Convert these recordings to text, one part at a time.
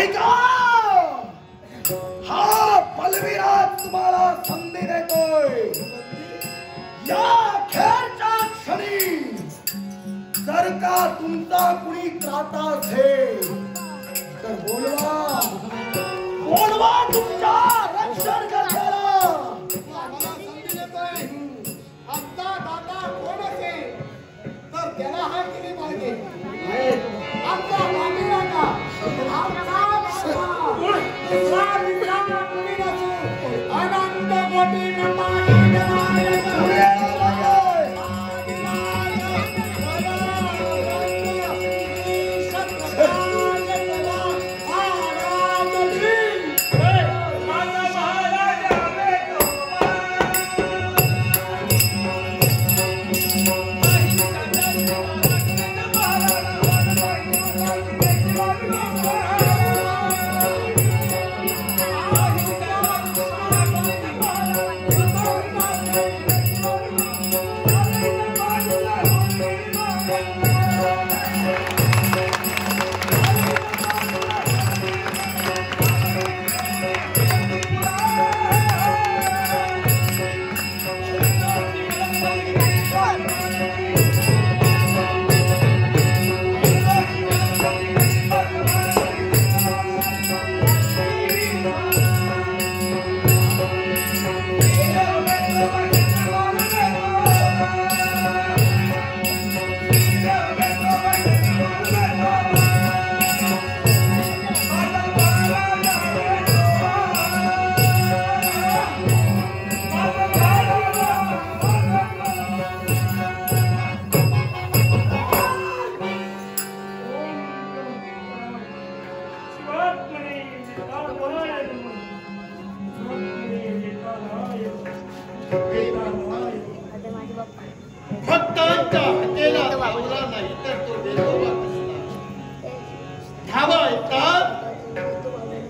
ऐका, हा बलवीराज तुम्हाला संधी देतोय. या खेळच्या क्षणी जर का तुमचा कुणी त्राता असेल तर बोलवा, बोलवा तुमच्या रक्षण करण्याला. आमचा दादा कोण असेल तर त्याला हा केली पाहिजे. आमचा मामी दादा, आमचा अनंत कोटी भक्तांच्या हातेला लावला नाही तर तो वेतोबा धावा येतात.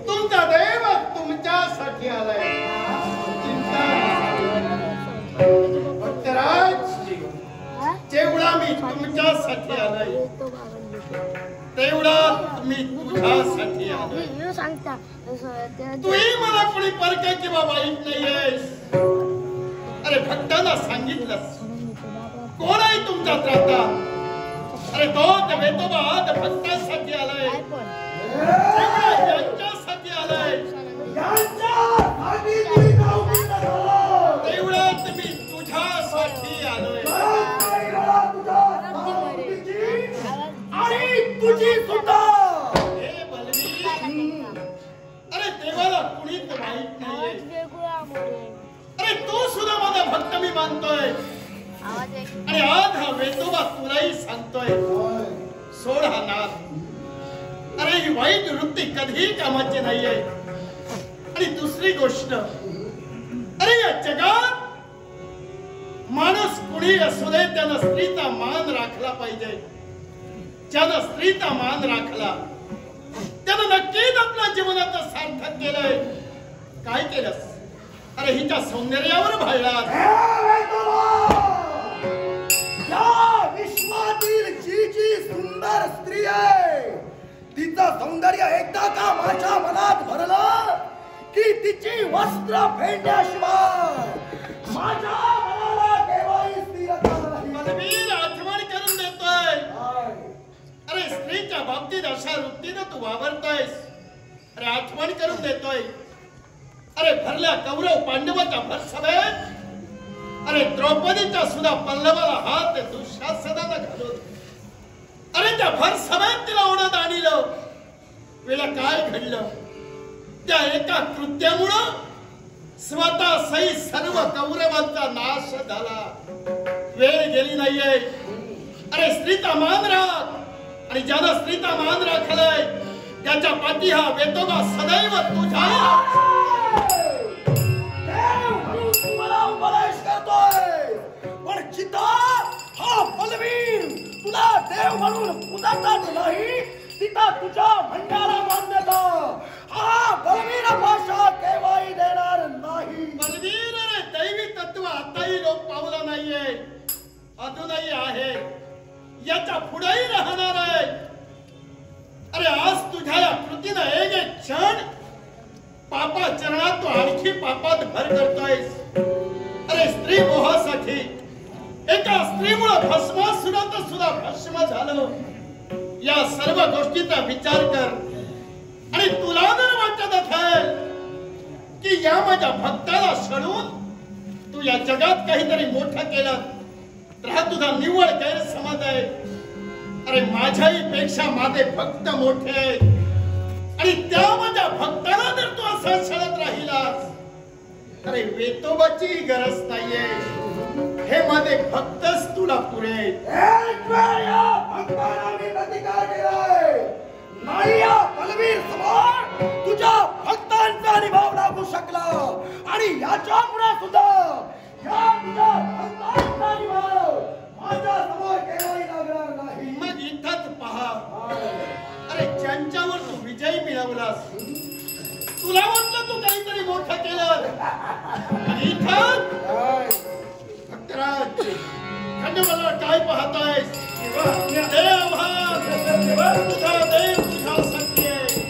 तुमचा देव तुमच्यासाठी आलाय. चिंता भक्तराज, जेवढा मी तुमच्यासाठी आलाय तेवढा मी तुझ्यासाठी आलोय. तूही मला कोणी परके किंवा वाईट नाहीयेस. अरे भक्तांना सांगितलंस कोण आहे तुमचा त्राता. अरे तो वेतोबा भक्तांसाठी आलाय, यांच्यासाठी आलाय. तेवढ्यात मी तुझ्यासाठी आलोय आणि तुझी सुद्धा. हे बलवीर, अरे देवाला कुणीच माहित नाहीये. अरे तू सुद्धा माझा भक्त मी मानतोय. आणि आज हा वेतोबा तुलाही सांगतोय, सोड हा नाद. अरे ही वाईट वृत्ती कधी कामाची नाहीये. आणि दुसरी गोष्ट, अरे या जगात माणूस कुणी असू दे त्यानं स्त्रीचा मान राखला पाहिजे. ज्यानं स्त्रीचा मान राखला त्यानं नक्कीच आपल्या जीवनाचं सार्थक केलंय. काय केलंस? अरे हिच्या सौंदर्यावर भाळलास. या विश्वातील जी जी सुंदर स्त्री आहे तिचं सौंदर्य एकदा का माझ्या मनात भरलं की तिची वस्त्र फेडण्याशिवाय माझ्या मनाला केव्हाही स्थिरता नाही. बलवीर आठवण करून देतोय. अरे स्त्रीच्या बाबतीत अशा वृत्तीनं तू वावरतोयस. अरे आठवण करून देतोय. अरे भरल्या कौरव पांडवाच्या भरसभेत अरे द्रौपदीच्या सुद्धा पल्लवाला हात दुःशासनाला घालून अरे त्या भरसभेत तिला ओढत आणलं. वेळा काय घडलं? त्या एका कृत्यामुळं स्वतः सही सर्व कौरवांचा नाश झाला. वेळ गेली नाहीये. अरे स्त्रीचा मान राख. आणि ज्याला स्त्रीचा मान राखलाय त्याच्या पाठी हा वेतोबा सदैव तुझ्या. पण चिता हा बलवीर तुला देव म्हणून पूजतच नाही, तिथं तुझ्या म्हणण्याला मान्यता हा बलवीर भाषा केव्हाही देणार नाही. बलवीर रे दैवी तत्व आताही लोक पावलं नाहीये, अजूनही आहे, याच्या पुढेही राहणार आहे. अरे आज तुझ्या या कृतीनं एक मोठी पापात भर करतोयस. अरे स्त्री मोहासाठी एका स्त्रीमुळे भस्मासुरात सुद्धा भस्म झालं. या सर्व गोष्टीचा विचार कर आणि तुला जर वाटत असेल की या माझ्या भक्ताला शळून तू या जगात काहीतरी मोठं केलं तर हा तुझा निव्वळ गैरसमज आहे. अरे माझ्याही पेक्षा माझे भक्त मोठे आहेत आणि त्या माझ्या भक्ताला जर तू असं छळत राहिलास अरे वेतोबाची गरज नाहीये. हे माझे भक्तच तुला पुरे. एक वेळ या भक्ताला मी प्रतिकार केलाय. नाही या बलवीर समोर तुझ्या भक्तांचा निभाव लागू शकला आणि याच्या पुढे सुद्धा या तुझ्या भक्तांचा निभाव माझ्या समोर केलाही लागणार नाही. मग इथंच पहा. अरे ज्यांच्यावर तू विजय मिळवलास तुला वाटलं तू काहीतरी मोठं केलं. इथं भक्तराज खंडोबाला काय पाहतायस? देव हा तुझा देव तुझा सत्य आहे.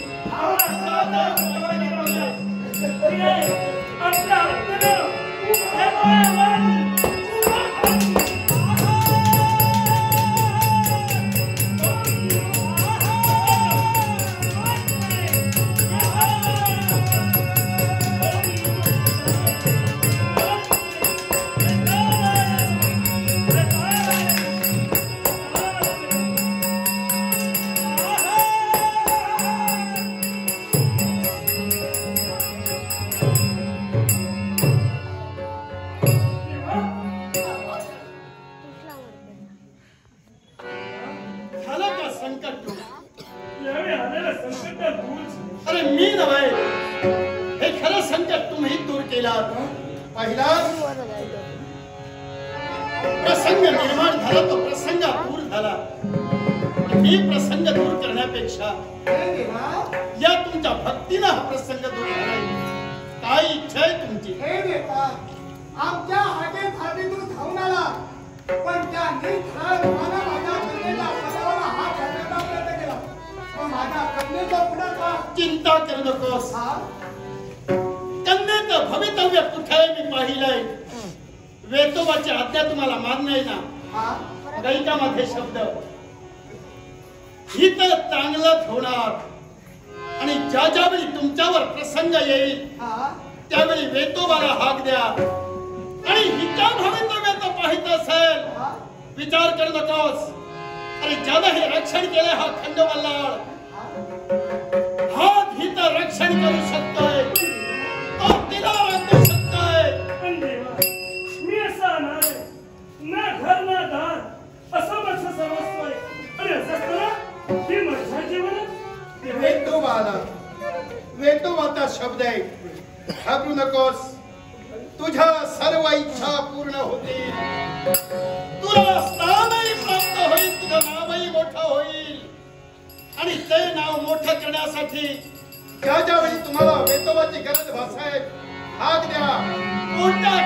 अरे मी नव्हे हे खरं संकट तुम्ही दूर केला. पहिला प्रसंग निर्माण झाला तो प्रसंग दूर झाला. मी प्रसंग दूर करण्यापेक्षा या तुमच्या भक्तीनं हा प्रसंग दूर झाला. काय इच्छा आहे तुमची? हे देता आमच्या हातीतून धावून आला पण त्या निर्धार मला माझ्या कन्येला पदावर हात घालण्याचा प्रयत्न केला. पण माझ्या कन्येचा पुढे का चिंता करू नकोस. कन्येचं भवितव्य कुठे मी पाहिलंय. वेतोबाची आज्ञा तुम्हाला मान्य आहे ना? गैकामध्ये शब्द ही तर चांगलंच होणार आणि ज्या ज्यावेळी तुमच्यावर प्रसंग येईल त्यावेळी वेतोबाला हाक द्या आणि हिच्या भवितव्याचं पाहित असेल विचार करू नकोस. अरे ज्यानं हे रक्षण केलंय हा खंडोबाला हा हिचं रक्षण करू शकतोय. तो तिला वाचू शकतोय. मी असा नाही ना घर ना दार असं माझं सर्वस्व आहे. अरे असं ही माझ्या जीवनात वेतोबाचा शब्द आहे. घाबरू नकोस. तुझ्या सर्व इच्छा पूर्ण होतील. तुला स्थानही प्राप्त होईल. तुझं नावही मोठं होईल आणि ते नाव मोठं करण्यासाठी ज्या ज्यावेळी तुम्हाला वेतोबाची गरज भासेल हाक द्या. कोणत्या